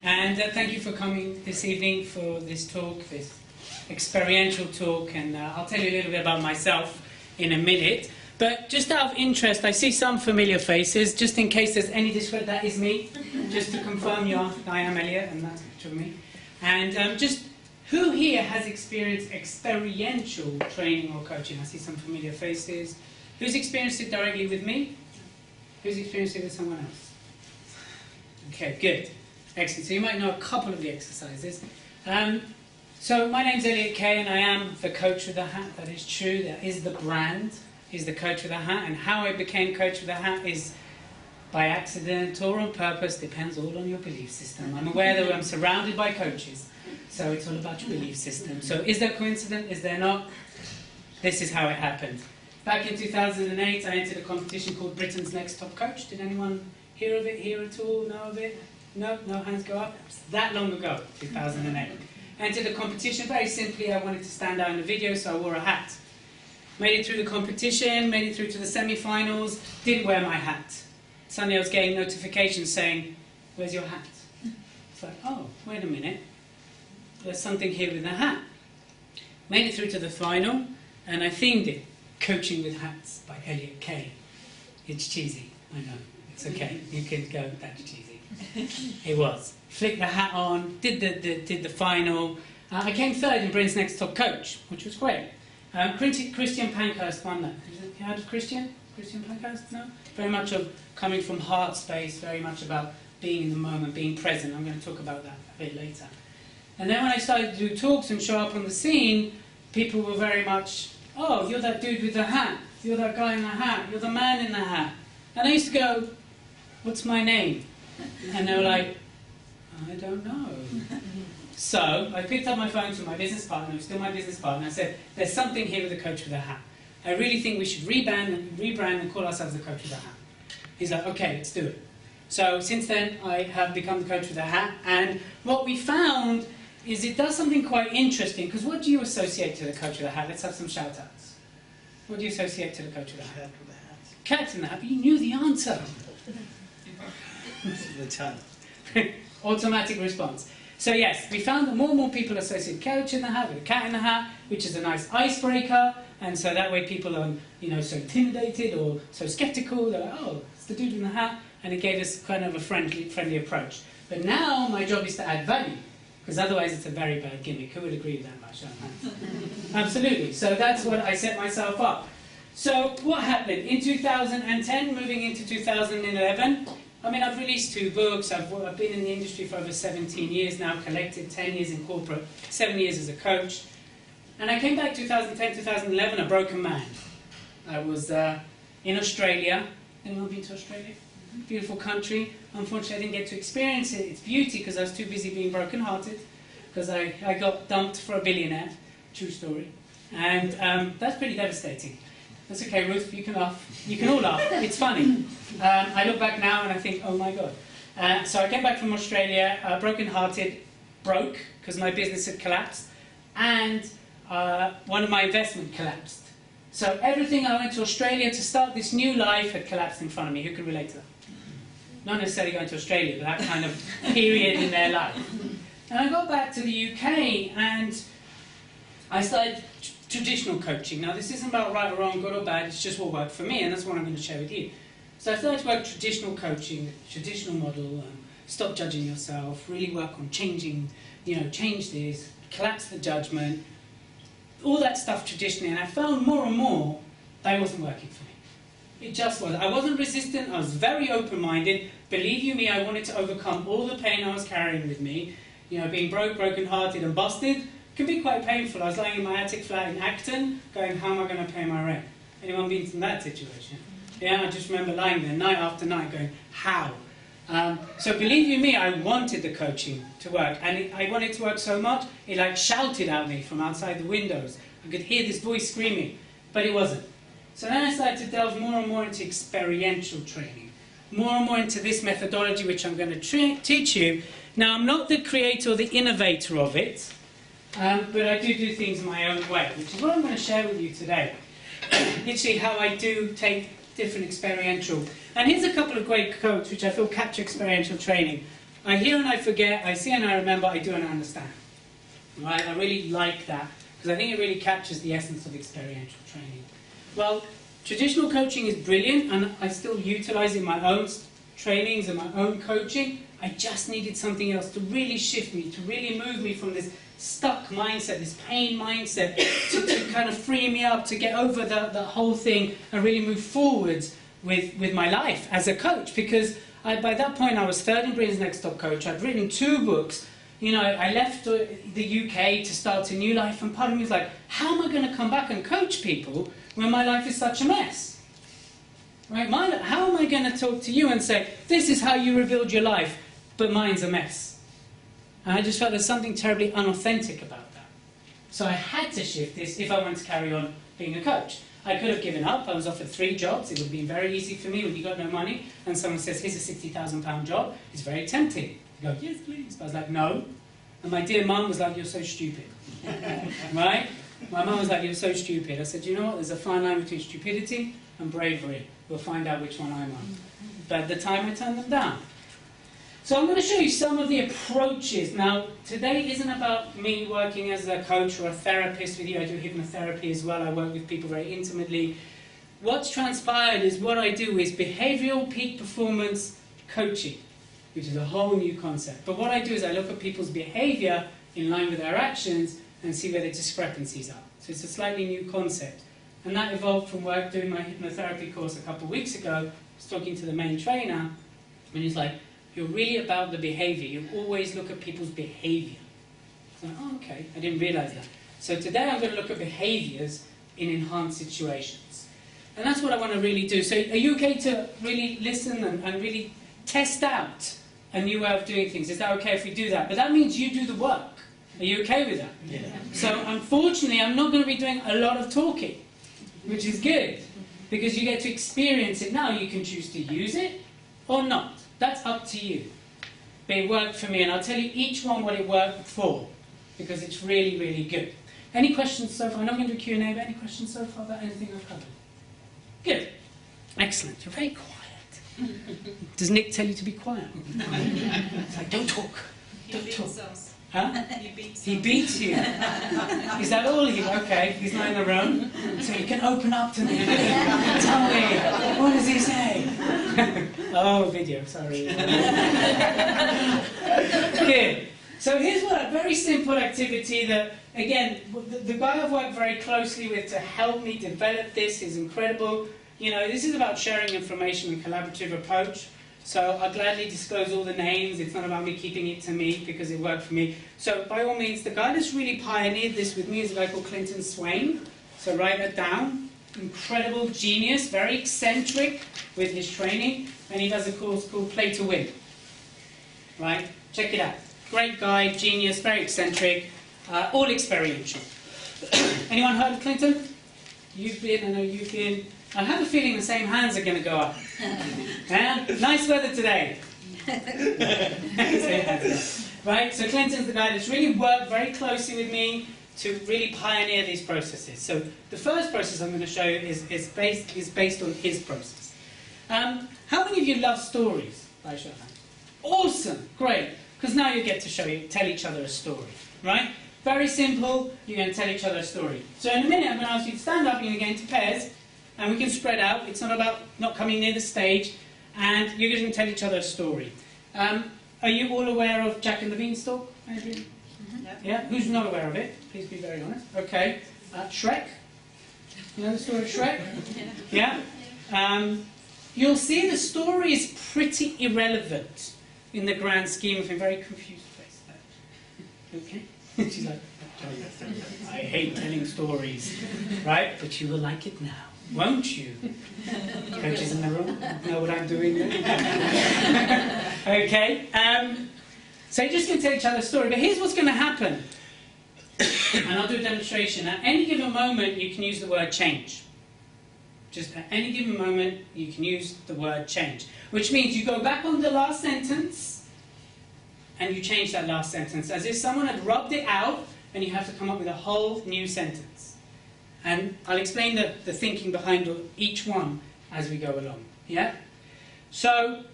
And thank you for coming this evening for this talk, this experiential talk, and I'll tell you a little bit about myself in a minute. But just out of interest, I see some familiar faces, just in case there's any discredit, that is me. Just to confirm I am Elliot, and that's a picture of me. And just who here has experienced experiential training or coaching? I see some familiar faces. Who's experienced it directly with me? Who's experienced it with someone else? Okay, good. Excellent. So you might know a couple of the exercises. So my name's Elliot Kay, and I am the coach with the hat. That is true. That is the brand, is the coach with the hat. And how I became coach with the hat is by accident or on purpose. Depends all on your belief system. I'm aware that I'm surrounded by coaches, so it's all about your belief system. So is there coincidence? Is there not? This is how it happened. Back in 2008, I entered a competition called Britain's Next Top Coach. Did anyone hear of it here at all? Know of it? No? No hands go up? It's that long ago, 2008. Entered the competition very simply. I wanted to stand out in the video, so I wore a hat. Made it through the competition, made it through to the semi-finals, didn't wear my hat. Suddenly I was getting notifications saying, "Where's your hat?" It's like, oh, wait a minute. There's something here with the hat. Made it through to the final, and I themed it, Coaching with Hats by Elliot Kay. It's cheesy, I know. It's okay, you can go, that's cheesy. It was. Flicked the hat on, did the final. I came third in Britain's Next Top Coach, which was great. Christian Pankhurst won that. Have you heard of Christian? Christian Pankhurst? No? Very much of coming from heart space, very much about being in the moment, being present. I'm going to talk about that a bit later. And then when I started to do talks and show up on the scene, people were very much, "Oh, you're that dude with the hat. You're that guy in the hat. You're the man in the hat." And I used to go, "What's my name?" And they were like, "I don't know." So I picked up my phone to my business partner, who's still my business partner, and I said, "There's something here with the coach with a hat. I really think we should rebrand and call ourselves the coach with a hat." He's like, "Okay, let's do it." So since then, I have become the coach with a hat, and what we found is it does something quite interesting, because what do you associate to the coach with a hat? Let's have some shout-outs. What do you associate to the coach with a hat? Cat in the hat, but you knew the answer. The tongue. Automatic response. So yes, we found that more and more people associate coach in the hat with a cat in the hat, which is a nice icebreaker, and so that way people are, so intimidated or so skeptical. They're like, "Oh, it's the dude in the hat," and it gave us kind of a friendly approach. But now my job is to add value, because otherwise it's a very bad gimmick. Who would agree with that much? Absolutely. So that's what I set myself up. So what happened? In 2010, moving into 2011, I've released 2 books. I've been in the industry for over 17 years now, collected 10 years in corporate, 7 years as a coach. And I came back 2010, 2011, a broken man. I was in Australia. Anyone been to Australia? Beautiful country. Unfortunately, I didn't get to experience its beauty because I was too busy being broken-hearted, because I got dumped for a billionaire. True story. And that's pretty devastating. That's okay, Ruth, you can laugh. You can all laugh. It's funny. I look back now and I think, oh my God. So I came back from Australia, broken-hearted, broke, because my business had collapsed, and one of my investments collapsed. So everything I went to Australia to start this new life had collapsed in front of me. Who can relate to that? Not necessarily going to Australia, but that kind of period in their life. And I got back to the UK and I started traditional coaching. Now this isn't about right or wrong, good or bad, it's just what worked for me, and that's what I'm going to share with you. So I started to work traditional coaching, traditional model, stop judging yourself, really work on changing, change this, collapse the judgment, all that stuff traditionally, and I found more and more that it wasn't working for me. It just wasn't. I wasn't resistant, I was very open-minded. Believe you me, I wanted to overcome all the pain I was carrying with me. Being broke, broken-hearted and busted can be quite painful. I was lying in my attic flat in Acton, going, how am I going to pay my rent? Anyone been in that situation? Yeah, I just remember lying there night after night going, how? So believe you me, I wanted the coaching to work, and I wanted to work so much, it like shouted at me from outside the windows. I could hear this voice screaming, but it wasn't. So then I started to delve more and more into experiential training, more and more into this methodology which I'm going to teach you. Now I'm not the creator or the innovator of it, but I do things my own way, which is what I'm going to share with you today. Literally how I do take different experiential. And here's a couple of great quotes which I feel capture experiential training. I hear and I forget, I see and I remember, I do and I understand. Right? I really like that, because I think it really captures the essence of experiential training. Well, traditional coaching is brilliant, and I still utilize it in my own trainings and my own coaching. I just needed something else to really shift me, to really move me from this stuck mindset, this pain mindset, to kind of free me up, to get over the whole thing and really move forwards with my life as a coach. Because by that point I was third in Britain's Next Top Coach. I'd written 2 books. You know, I left the UK to start a new life, and part of me was like, how am I going to come back and coach people when my life is such a mess? Right? How am I going to talk to you and say, this is how you rebuild your life, but mine's a mess? And I just felt there's something terribly unauthentic about that. So I had to shift this if I wanted to carry on being a coach. I could have given up. I was offered 3 jobs. It would have been very easy for me when you got no money and someone says, here's a £60,000 job. It's very tempting. You go, yes, please. But I was like, no. And my dear mum was like, you're so stupid. Right? My mum was like, you're so stupid. I said, you know what? There's a fine line between stupidity and bravery. We'll find out which one I'm on. But at the time, I turned them down. So I'm going to show you some of the approaches. Now, today isn't about me working as a coach or a therapist with you. I do hypnotherapy as well. I work with people very intimately. What's transpired is what I do is behavioral peak performance coaching, which is a whole new concept. But what I do is I look at people's behavior in line with their actions and see where the discrepancies are. So it's a slightly new concept. And that evolved from work doing my hypnotherapy course a couple of weeks ago. I was talking to the main trainer, and he's like, you're really about the behavior. You always look at people's behavior. So I'm like, oh, okay, I didn't realize that. So today I'm going to look at behaviors in enhanced situations. And that's what I want to really do. So are you okay to really listen and really test out a new way of doing things? Is that okay if we do that? But that means you do the work. Are you okay with that? Yeah. So unfortunately, I'm not going to be doing a lot of talking, which is good, because you get to experience it now. You can choose to use it or not. That's up to you. But it worked for me, and I'll tell you each one what it worked for, because it's really, really good. Any questions so far? I'm not going to do Q&A, but any questions so far about anything I've covered? Good. Excellent. You're very quiet. Does Nick tell you to be quiet? It's like, don't talk. Don't talk. Huh? He beats you. Is that all he? Okay, he's not in the room. So you can open up to me. Tell me, what does he say? Oh, video, sorry. Good. So here's a very simple activity that, again, the guy I've worked very closely with to help me develop this is incredible. You know, this is about sharing information and collaborative approach. So I'll gladly disclose all the names. It's not about me keeping it to me, because it worked for me. So by all means, the guy that's really pioneered this with me is a guy called Clinton Swain. So write that down. Incredible genius, very eccentric with his training. And he does a course called Play to Win. Right? Check it out. Great guy, genius, very eccentric, all experiential. Anyone heard of Clinton? You've been, I know you've been. I have a feeling the same hands are going to go up. Yeah? Nice weather today. Right? So Clinton's the guy that's really worked very closely with me to really pioneer these processes. So the first process I'm going to show you is based on his process. How many of you love stories? By show of hands. Awesome, great. Because now you get to tell each other a story, right? Very simple. You're going to tell each other a story. So in a minute, I'm going to ask you to stand up. You're going to get into pairs. And we can spread out. It's not about not coming near the stage. And you're going to tell each other a story. Are you all aware of Jack and the Beanstalk? Adrian? Mm-hmm. Yeah? Who's not aware of it? Please be very honest. Okay. Shrek? You know the story of Shrek? Yeah? You'll see the story is pretty irrelevant in the grand scheme of a very confused face. Okay? She's like, I hate telling stories. Right? But you will like it now. Won't you? Coaches in the room know what I'm doing there. Okay, so you're just going to tell each other a story, but here's what's going to happen. And I'll do a demonstration. At any given moment, you can use the word change. Just at any given moment, you can use the word change. Which means you go back on the last sentence, and you change that last sentence, as if someone had rubbed it out, and you have to come up with a whole new sentence. And I'll explain the thinking behind each one as we go along. Yeah? So,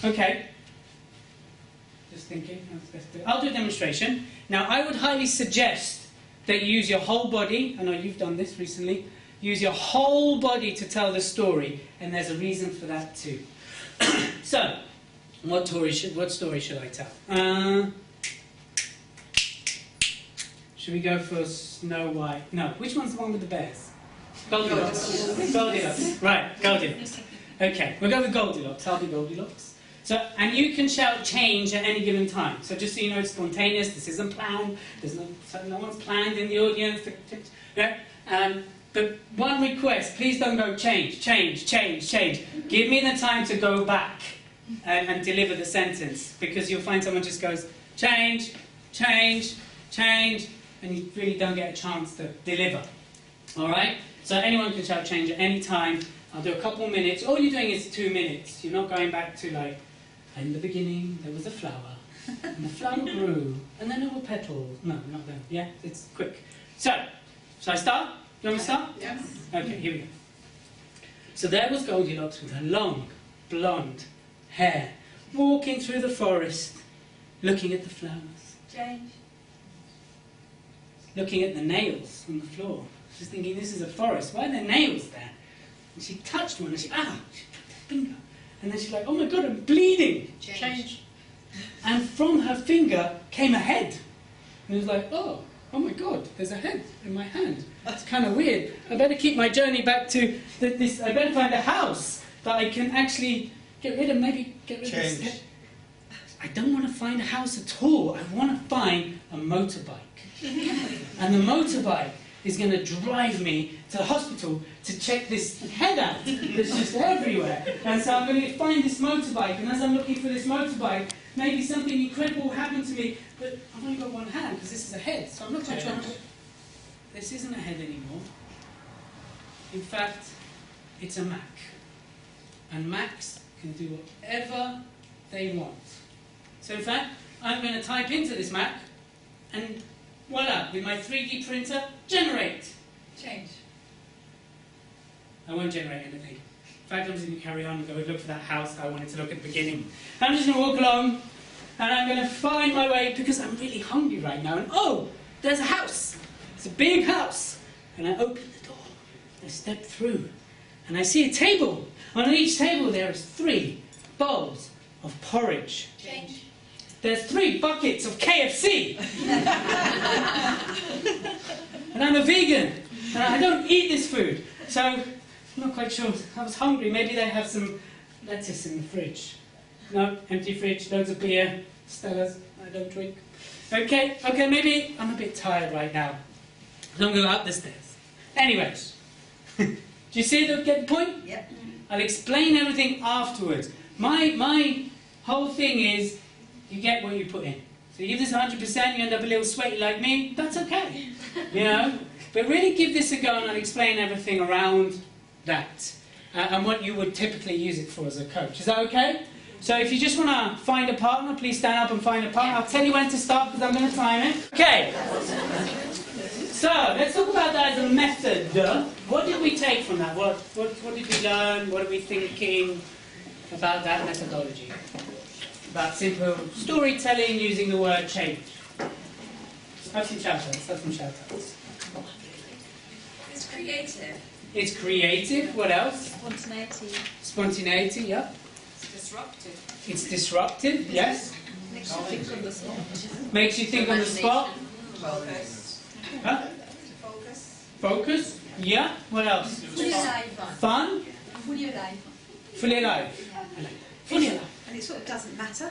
okay. Just thinking. I'll do a demonstration. Now, I would highly suggest that you use your whole body. I know you've done this recently. Use your whole body to tell the story, and there's a reason for that too. So, what story should I tell? Should we go for Snow White? No, which one's the one with the bears? Goldilocks. Goldilocks. Right, Goldilocks. Okay, we'll go with Goldilocks. I'll be Goldilocks. So, and you can shout change at any given time. So just so you know, it's spontaneous. This isn't planned. There's no one's planned in the audience. Yeah? But one request, please don't go change, change, change, change. Give me the time to go back and deliver the sentence, because you'll find someone just goes change, change, change, and you really don't get a chance to deliver. All right? So anyone can shout change at any time. I'll do a couple minutes. All you're doing is 2 minutes. You're not going back to like, in the beginning there was a flower, and the flower grew, and then there were petals. No, not then. Yeah, it's quick. So, shall I start? You want me to start? Yes. Okay, here we go. So there was Goldilocks with her long, blonde hair, walking through the forest, looking at the flowers. Change. Looking at the nails on the floor. She's thinking, this is a forest, why are there nails there? And she touched one and she cut her finger. And then she's like, oh my God, I'm bleeding. Change. And from her finger came a head. And it was like, oh my God, there's a head in my hand. That's kind of weird. I better keep my journey back to this. I better find a house that I can actually get rid of, maybe get rid of this head. I don't want to find a house at all. I want to find a motorbike. And the motorbike is going to drive me to the hospital to check this head out that's just everywhere. And so I'm going to find this motorbike, and as I'm looking for this motorbike, maybe something incredible will happen to me, but I've only got one hand because this is a head, so I'm not quite sure. This isn't a head anymore. In fact, it's a Mac. And Macs can do whatever they want. So in fact, I'm going to type into this Mac, and voila, with my 3D printer, generate. Change. I won't generate anything. In fact, I'm just going to carry on and go look for that house I wanted to look at the beginning. I'm just going to walk along, and I'm going to find my way, because I'm really hungry right now. And oh, there's a house. It's a big house. And I open the door. I step through, and I see a table. On each table there is 3 bowls of porridge. Change. There's 3 buckets of KFC. And I'm a vegan. And I don't eat this food. So I'm not quite sure. I was hungry. Maybe they have some lettuce in the fridge. No, empty fridge, loads of beer. Stella's, I don't drink. Okay, maybe I'm a bit tired right now. Don't go up the stairs. Anyways, do you see get the point? Yep. I'll explain everything afterwards. My whole thing is, you get what you put in. So you give this 100%, you end up a little sweaty like me, that's okay. You know? But really give this a go, and I'll explain everything around that. And what you would typically use it for as a coach. Is that okay? So if you just want to find a partner, please stand up and find a partner. I'll tell you when to start, because I'm going to time it. Okay. So, let's talk about that as a method. What did we take from that? What did we learn? What are we thinking about that methodology? About simple storytelling using the word change. Have some shout-outs. It's creative. It's creative. What else? Spontaneity. Spontaneity, yeah. It's disruptive. It's disruptive, yes. Makes you think on the spot. Makes you think on the spot. Focus. Huh? Focus. Focus, yeah. What else? Fully alive. Fun. Fully alive. Fully alive. Fully alive. And it sort of doesn't matter.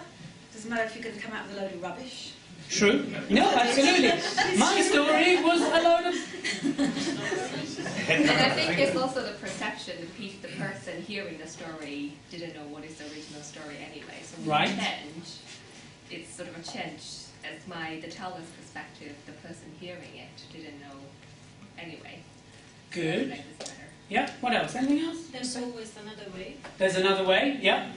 Doesn't matter if you're going to come out with a load of rubbish. True. No, absolutely. My story was a load of... And I think it's also the perception. The person hearing the story didn't know what is the original story anyway. So when Right. you change, it's sort of a change. As the teller's perspective, the person hearing it didn't know anyway. Good. So make this better. Yeah, what else? Anything else? There's always another way. There's another way, yeah.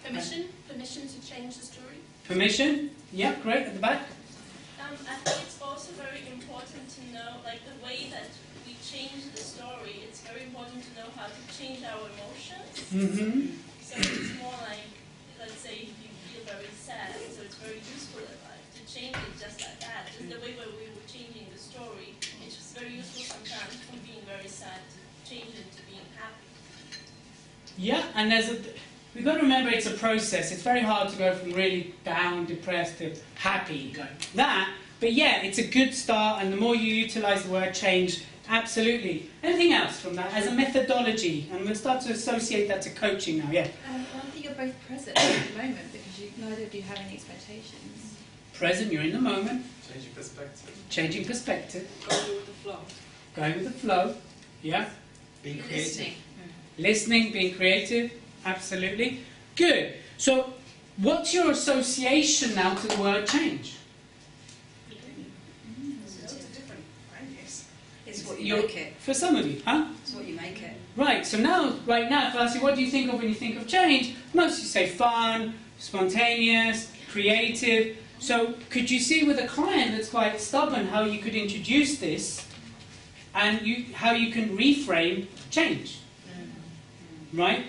Permission to change the story. Permission? Yeah, great, at the back. I think it's also very important to know, like the way that we change the story, it's very important to know how to change our emotions. Mm-hmm. So it's more like, let's say if you feel very sad, so it's very useful to change it just like that. Just the way where we were changing the story, it's just very useful sometimes from being very sad to change it to being happy. Yeah, and we've got to remember it's a process. It's very hard to go from really down, depressed to happy like that. But yeah, it's a good start, and the more you utilise the word change, absolutely. Anything else from that as a methodology? And we'll start to associate that to coaching now, yeah. I think you're both present at the moment because neither of you have any expectations. Present, you're in the moment. Changing perspective. Changing perspective. Going with the flow. Going with the flow, yeah. Being creative. Listening, being creative, absolutely. Good. So, what's your association now to the word change? It's what you make it. For some of you, huh? It's what you make it. Right, so right now, if I ask you, what do you think of when you think of change? Most of you say fun, spontaneous, creative. So could you see with a client that's quite stubborn how you could introduce this and how you can reframe change? Right?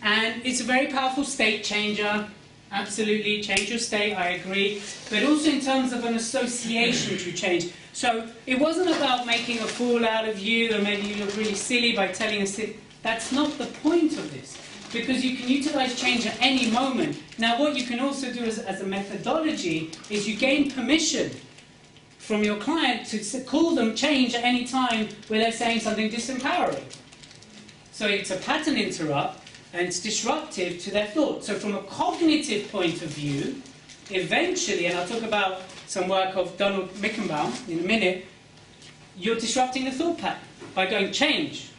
And it's a very powerful state changer. Absolutely, change your state, I agree. But also in terms of an association to change. So it wasn't about making a fool out of you and making you look really silly by telling us that. That's not the point of this. Because you can utilize change at any moment. Now what you can also do as a methodology is you gain permission from your client to call them change at any time where they're saying something disempowering. So it's a pattern interrupt and it's disruptive to their thought. So from a cognitive point of view, eventually, and I'll talk about some work of Donald Mickenbaum in a minute, you're disrupting the thought pattern by going change.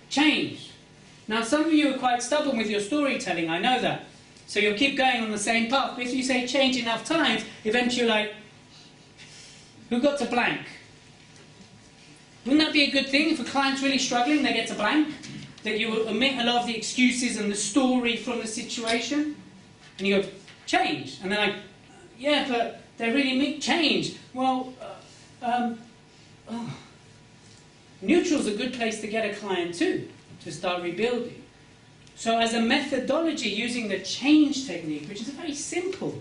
Change. Now some of you are quite stubborn with your storytelling, I know that. So you'll keep going on the same path. But if you say change enough times, eventually you're like, who got to blank? Wouldn't that be a good thing if a client's really struggling, they get to blank? That you will omit a lot of the excuses and the story from the situation? And you go, change. And they're like, yeah, but they really mean change. Well, neutral's a good place to get a client to start rebuilding. So as a methodology, using the change technique, which is very simple.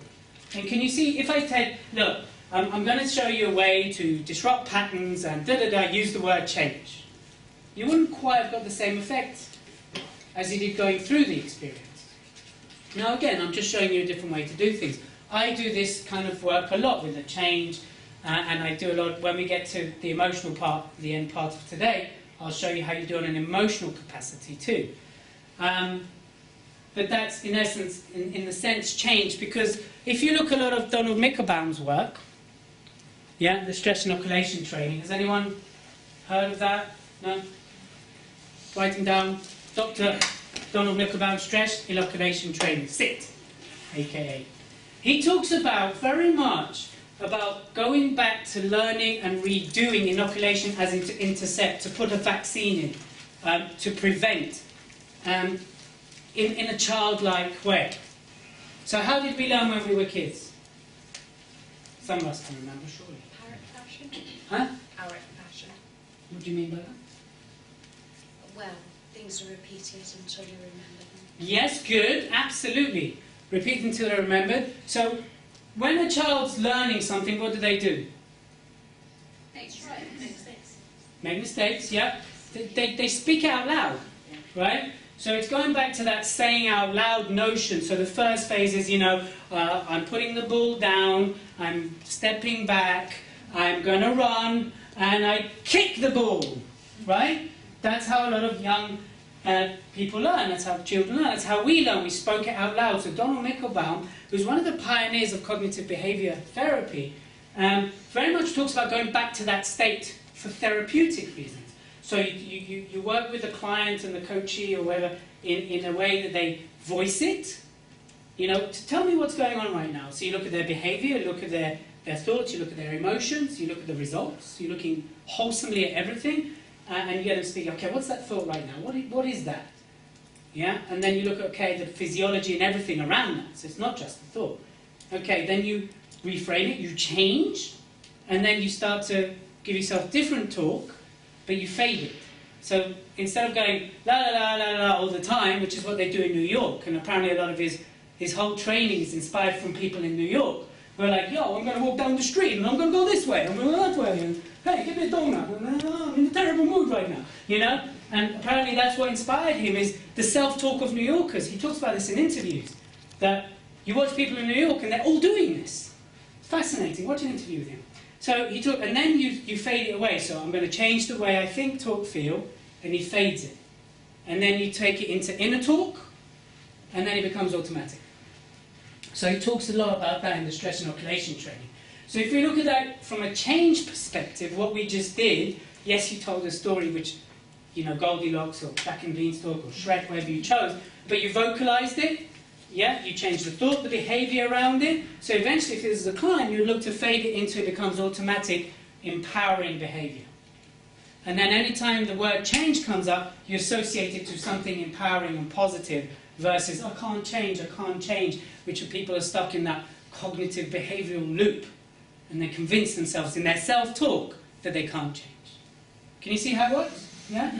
And can you see, if I said, look, I'm going to show you a way to disrupt patterns and use the word change. You wouldn't quite have got the same effect as you did going through the experience. Now again, I'm just showing you a different way to do things. I do this kind of work a lot with the change, and I do a lot when we get to the emotional part, the end part of today. I'll show you how you do it in an emotional capacity too. But that's in essence, in the sense, change, because if you look at a lot of Donald Mickenbaum's work, yeah, the stress inoculation training, has anyone heard of that? No? Writing down, Dr. Donald Mickenbaum, stress inoculation training, SIT, aka. He talks about very much about going back to learning and redoing inoculation as in to intercept, to put a vaccine in, to prevent, in a childlike way. So how did we learn when we were kids? Some of us can remember, surely. Parrot fashion? Huh? Parrot fashion. What do you mean by that? Well, things are repeated until you remember them. Yes, good, absolutely. Repeat until they're remembered. So, when a child's learning something, what do? That's right. Mistakes. Make mistakes, yeah. They speak out loud, right? So it's going back to that saying out loud notion. So the first phase is, I'm putting the ball down, I'm stepping back, I'm going to run, and I kick the ball, right? That's how a lot of young people learn. That's how children learn. That's how we learn. We spoke it out loud. So Donald Mickenbaum, who's one of the pioneers of cognitive behavior therapy, very much talks about going back to that state for therapeutic reasons. So you work with the client and the coachee or whatever in a way that they voice it, to tell me what's going on right now. So you look at their behavior, you look at their thoughts, you look at their emotions, you look at the results, you're looking wholesomely at everything, and you get them to speak, okay, what's that thought right now? What is that? Yeah? And then you look at, okay, the physiology and everything around that. So it's not just the thought. Okay, then you reframe it, you change, and then you start to give yourself different talk, but you fade it. So instead of going la la la la la all the time, which is what they do in New York, and apparently a lot of his his whole training is inspired from people in New York. We're like, yo, I'm going to walk down the street, and I'm going to go this way, I'm going to go that way, and hey, give me a donut, and I'm in a terrible mood right now, you know? And apparently that's what inspired him, is the self-talk of New Yorkers. He talks about this in interviews, that you watch people in New York and they're all doing this. It's fascinating. Watch an interview with him. So he talk, and then you fade it away. So I'm going to change the way I think, talk, feel, and he fades it. And then you take it into inner talk, and then it becomes automatic. So he talks a lot about that in the stress inoculation training. So if we look at that from a change perspective, what we just did, yes, he told a story which, you know, Goldilocks or Jack and Beanstalk or Shrek, whatever you chose, but you vocalized it, yeah, you change the thought, the behavior around it. So eventually, if there's a climb, you look to fade it into it becomes automatic, empowering behavior. And then anytime the word change comes up, you associate it to something empowering and positive versus, I can't change, which people are stuck in that cognitive behavioral loop. And they convince themselves in their self-talk that they can't change. Can you see how it works? Yeah?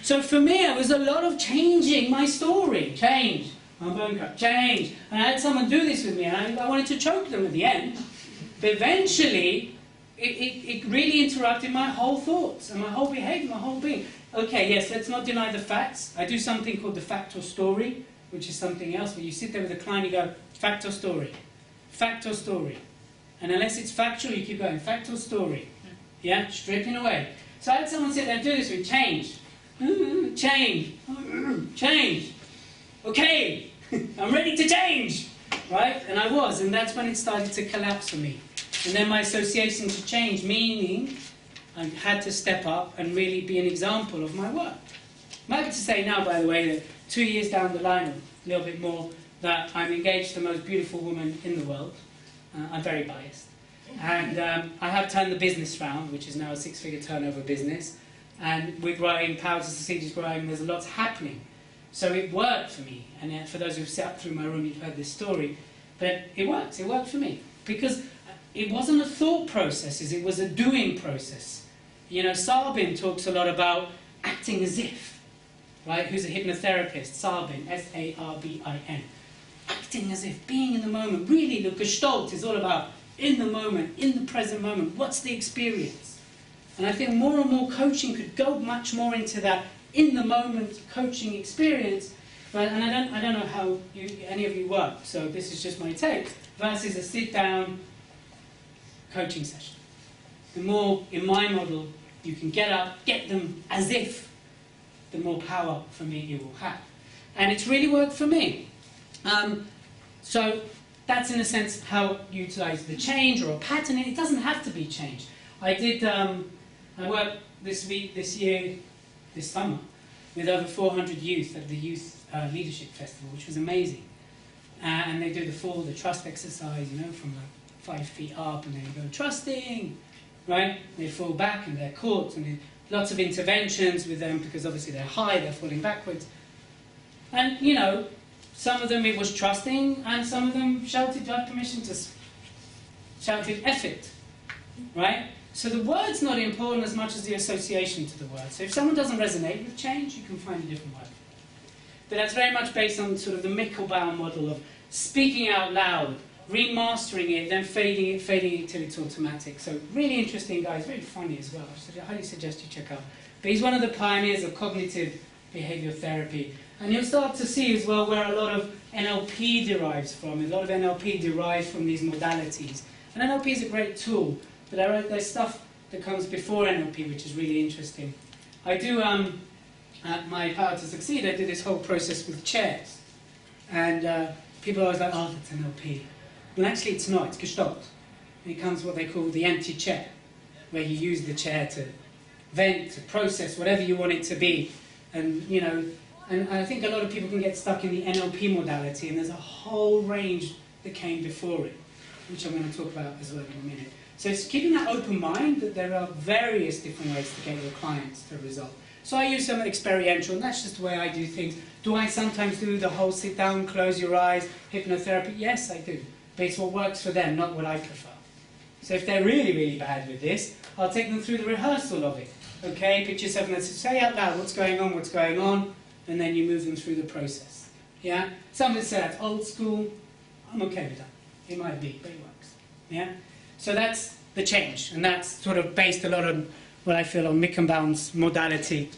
So for me, it was a lot of changing my story. Change. I'm bunker. Change. And I had someone do this with me, and I wanted to choke them at the end. But eventually, it really interrupted my whole thoughts and my whole behavior, my whole being. Okay, yes, let's not deny the facts. I do something called the fact or story, which is something else, where you sit there with a client and you go, fact or story. Fact or story. And unless it's factual, you keep going, fact or story. Yeah, stripping away. So I had someone sit there and do this with change. Change. Change. Okay, I'm ready to change. Right? And I was, and that's when it started to collapse for me. And then my association to change, meaning I had to step up and really be an example of my work. I'm happy to say now, by the way, that 2 years down the line, a little bit more, that I'm engaged to the most beautiful woman in the world. I'm very biased. And I have turned the business round, which is now a 6-figure turnover business. And we're growing, Power to Succeed is growing, there's lots happening. So it worked for me. And for those who've sat through my room, you've heard this story. But it worked for me. Because it wasn't a thought process, it was a doing process. You know, Sarbin talks a lot about acting as if, right? Who's a hypnotherapist? Sarbin, S-A-R-B-I-N. Acting as if, being in the moment. Really, the Gestalt is all about in the moment, in the present moment. What's the experience? And I think more and more coaching could go much more into that in the moment coaching experience. But, and I don't know how any of you work, so this is just my take, versus a sit-down coaching session. The more, in my model, you can get up, get them as if, the more power for me you will have. And it's really worked for me. So that's in a sense how you utilize the change or a pattern. It doesn't have to be change. I worked this summer, with over 400 youth at the Youth Leadership Festival, which was amazing. And they do the trust exercise, you know, from like 5 feet up, and then you go trusting, right? They fall back and they're caught, and lots of interventions with them because obviously they're high, they're falling backwards. And, you know, some of them it was trusting, and some of them shouted, do I have permission to shouted F it, right? So the word's not important as much as the association to the word. So if someone doesn't resonate with change, you can find a different word. But that's very much based on sort of the Michelbaum model of speaking out loud, remastering it, then fading it till it's automatic. So really interesting guy, he's very funny as well. I highly suggest you check out. But he's one of the pioneers of cognitive behavioral therapy. And you'll start to see as well where a lot of NLP derives from. A lot of NLP derives from these modalities. And NLP is a great tool, but there's stuff that comes before NLP which is really interesting. I do, at my Power to Succeed, I do this whole process with chairs. And people are always like, oh, that's NLP. Well, actually it's not, it's Gestalt. It comes what they call the empty chair, where you use the chair to vent, to process, whatever you want it to be. And, you know, and I think a lot of people can get stuck in the NLP modality, and there's a whole range that came before it, which I'm going to talk about as well in a minute. So it's keeping that open mind that there are various different ways to get your clients to a result. So I use some experiential, and that's just the way I do things. Do I sometimes do the whole sit down, close your eyes, hypnotherapy? Yes, I do. But it's what works for them, not what I prefer. So if they're really, really bad with this, I'll take them through the rehearsal of it. Okay, picture yourself and say out loud what's going on, and then you move them through the process. Yeah? Some would say that's old school. I'm okay with that. It might be, but it works. Yeah? So that's the change, and that's sort of based a lot on what I feel on Mickenbaum's modality